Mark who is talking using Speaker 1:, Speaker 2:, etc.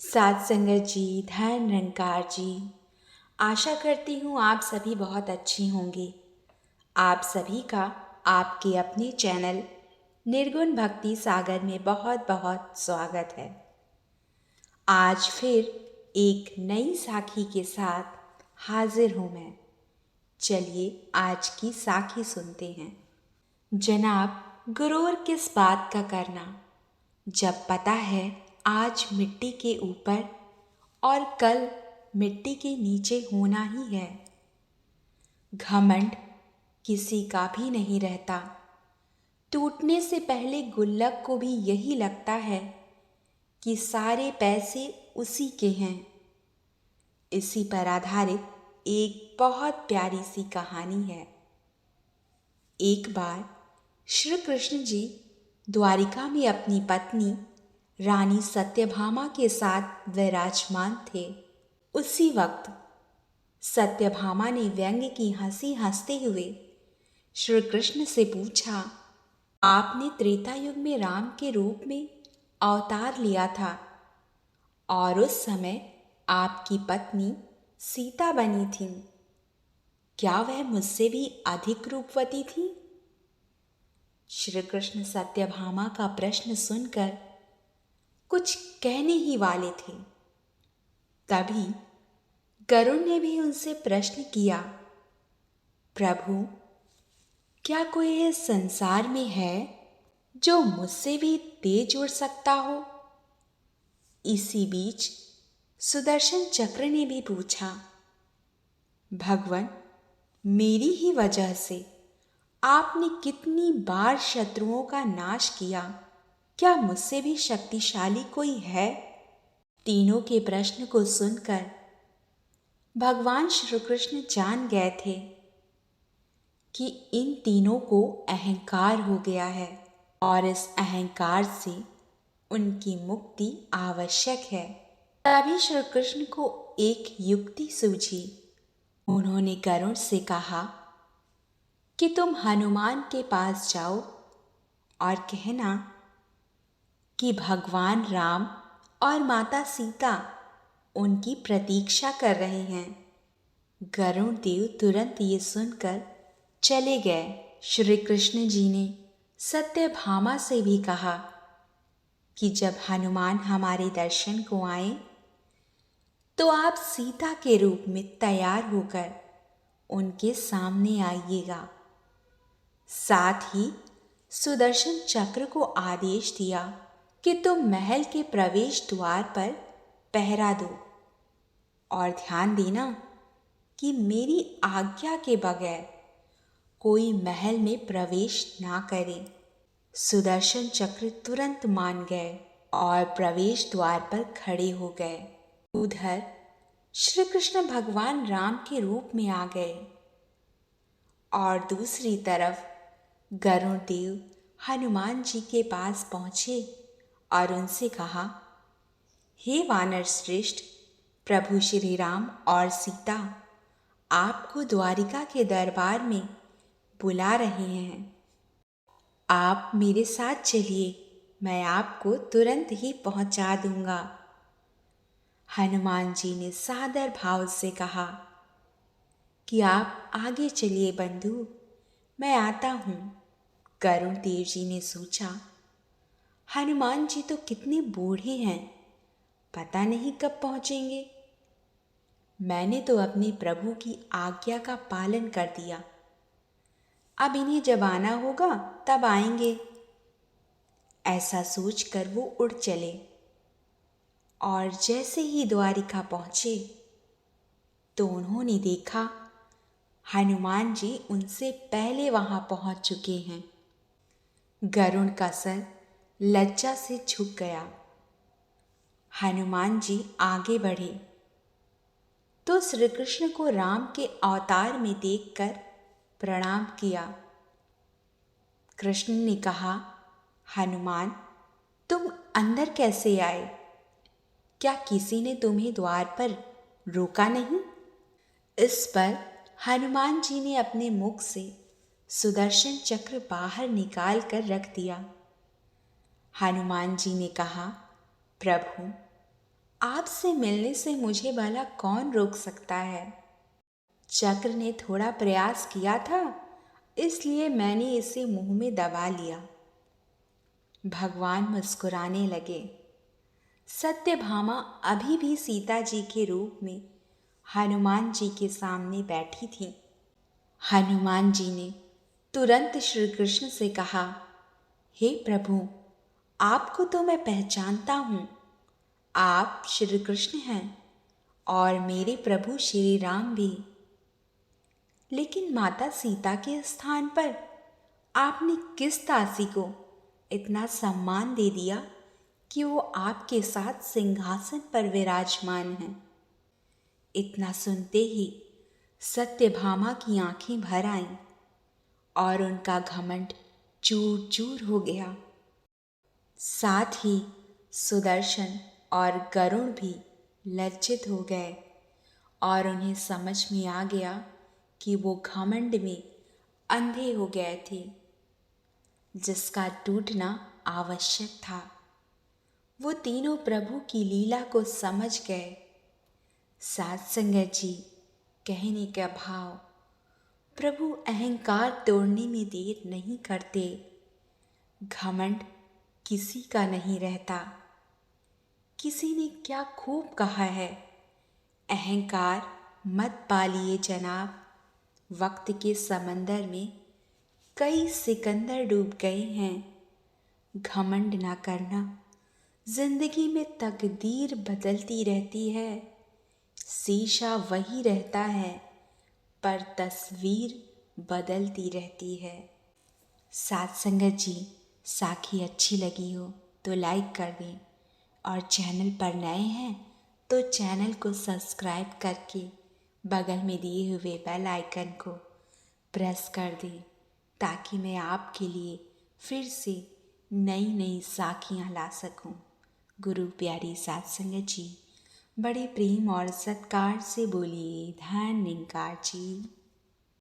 Speaker 1: साथ संगत जी, धन निरंकार जी, आशा करती हूँ आप सभी बहुत अच्छी होंगी। आप सभी का आपके अपने चैनल निर्गुण भक्ति सागर में बहुत बहुत स्वागत है। आज फिर एक नई साखी के साथ हाजिर हूँ मैं। चलिए आज की साखी सुनते हैं। जनाब, गुरूर किस बात का करना, जब पता है आज मिट्टी के ऊपर और कल मिट्टी के नीचे होना ही है। घमंड किसी का भी नहीं रहता। टूटने से पहले गुल्लक को भी यही लगता है कि सारे पैसे उसी के हैं। इसी पर आधारित एक बहुत प्यारी सी कहानी है। एक बार श्री कृष्ण जी द्वारिका में अपनी पत्नी रानी सत्यभामा के साथ विराजमान थे। उसी वक्त सत्यभामा ने व्यंग्य की हंसी हंसते हुए श्री कृष्ण से पूछा, आपने त्रेता युग में राम के रूप में अवतार लिया था और उस समय आपकी पत्नी सीता बनी थी। क्या वह मुझसे भी अधिक रूपवती थी? श्री कृष्ण सत्यभामा का प्रश्न सुनकर कुछ कहने ही वाले थे। तभी गरुड़ ने भी उनसे प्रश्न किया, प्रभु, क्या कोई इस संसार में है जो मुझसे भी तेज उड़ सकता हो? इसी बीच सुदर्शन चक्र ने भी पूछा, भगवान, मेरी ही वजह से आपने कितनी बार शत्रुओं का नाश किया, क्या मुझसे भी शक्तिशाली कोई है? तीनों के प्रश्न को सुनकर भगवान श्री कृष्ण जान गए थे कि इन तीनों को अहंकार हो गया है और इस अहंकार से उनकी मुक्ति आवश्यक है। तभी श्री कृष्ण को एक युक्ति सूझी। उन्होंने गरुड़ से कहा कि तुम हनुमान के पास जाओ और कहना कि भगवान राम और माता सीता उनकी प्रतीक्षा कर रहे हैं। गरुड़ देव तुरंत ये सुनकर चले गए। श्री कृष्ण जी ने सत्यभामा से भी कहा कि जब हनुमान हमारे दर्शन को आए तो आप सीता के रूप में तैयार होकर उनके सामने आइएगा। साथ ही सुदर्शन चक्र को आदेश दिया कि तुम महल के प्रवेश द्वार पर पहरा दो और ध्यान देना कि मेरी आज्ञा के बगैर कोई महल में प्रवेश ना करे। सुदर्शन चक्र तुरंत मान गए और प्रवेश द्वार पर खड़े हो गए। उधर श्री कृष्ण भगवान राम के रूप में आ गए और दूसरी तरफ गरुड़ देव हनुमान जी के पास पहुँचे और उनसे कहा, हे वानर श्रेष्ठ, प्रभु श्री राम और सीता आपको द्वारिका के दरबार में बुला रहे हैं। आप मेरे साथ चलिए, मैं आपको तुरंत ही पहुंचा दूंगा। हनुमान जी ने सादर भाव से कहा कि आप आगे चलिए बंधु, मैं आता हूँ। गरुड़ देव जी ने सोचा, हनुमान जी तो कितने बूढ़े हैं, पता नहीं कब पहुँचेंगे। मैंने तो अपने प्रभु की आज्ञा का पालन कर दिया, अब इन्हें जब आना होगा तब आएंगे। ऐसा सोचकर वो उड़ चले और जैसे ही द्वारिका पहुँचे तो उन्होंने देखा हनुमान जी उनसे पहले वहाँ पहुँच चुके हैं। गरुड़ का सर लज्जा से झुक गया। हनुमान जी आगे बढ़े तो श्री कृष्ण को राम के अवतार में देखकर प्रणाम किया। कृष्ण ने कहा, हनुमान, तुम अंदर कैसे आए? क्या किसी ने तुम्हें द्वार पर रोका नहीं? इस पर हनुमान जी ने अपने मुख से सुदर्शन चक्र बाहर निकाल कर रख दिया। हनुमान जी ने कहा, प्रभु, आपसे मिलने से मुझे भला कौन रोक सकता है। चक्र ने थोड़ा प्रयास किया था, इसलिए मैंने इसे मुंह में दबा लिया। भगवान मुस्कुराने लगे। सत्यभामा अभी भी सीता जी के रूप में हनुमान जी के सामने बैठी थी। हनुमान जी ने तुरंत श्री कृष्ण से कहा, हे प्रभु, आपको तो मैं पहचानता हूँ। आप श्री कृष्ण हैं और मेरे प्रभु श्री राम भी। लेकिन माता सीता के स्थान पर आपने किस दासी को इतना सम्मान दे दिया कि वो आपके साथ सिंहासन पर विराजमान है। इतना सुनते ही सत्यभामा की आंखें भर आईं और उनका घमंड चूर चूर हो गया। साथ ही सुदर्शन और गरुण भी लज्जित हो गए और उन्हें समझ में आ गया कि वो घमंड में अंधे हो गए थे, जिसका टूटना आवश्यक था। वो तीनों प्रभु की लीला को समझ गए। साध संगत जी, कहने का भाव, प्रभु अहंकार तोड़ने में देर नहीं करते। घमंड किसी का नहीं रहता। किसी ने क्या खूब कहा है, अहंकार मत पालिए जनाब, वक्त के समंदर में कई सिकंदर डूब गए हैं। घमंड ना करना, जिंदगी में तकदीर बदलती रहती है। शीशा वही रहता है पर तस्वीर बदलती रहती है। साथ संगत जी, साखी अच्छी लगी हो तो लाइक कर दें और चैनल पर नए हैं तो चैनल को सब्सक्राइब करके बगल में दिए हुए बेल आइकन को प्रेस कर दें, ताकि मैं आपके लिए फिर से नई नई साखियाँ ला सकूं। गुरु प्यारी साथ संगत जी, बड़े प्रेम और सत्कार से बोलिए धन्यकार जी।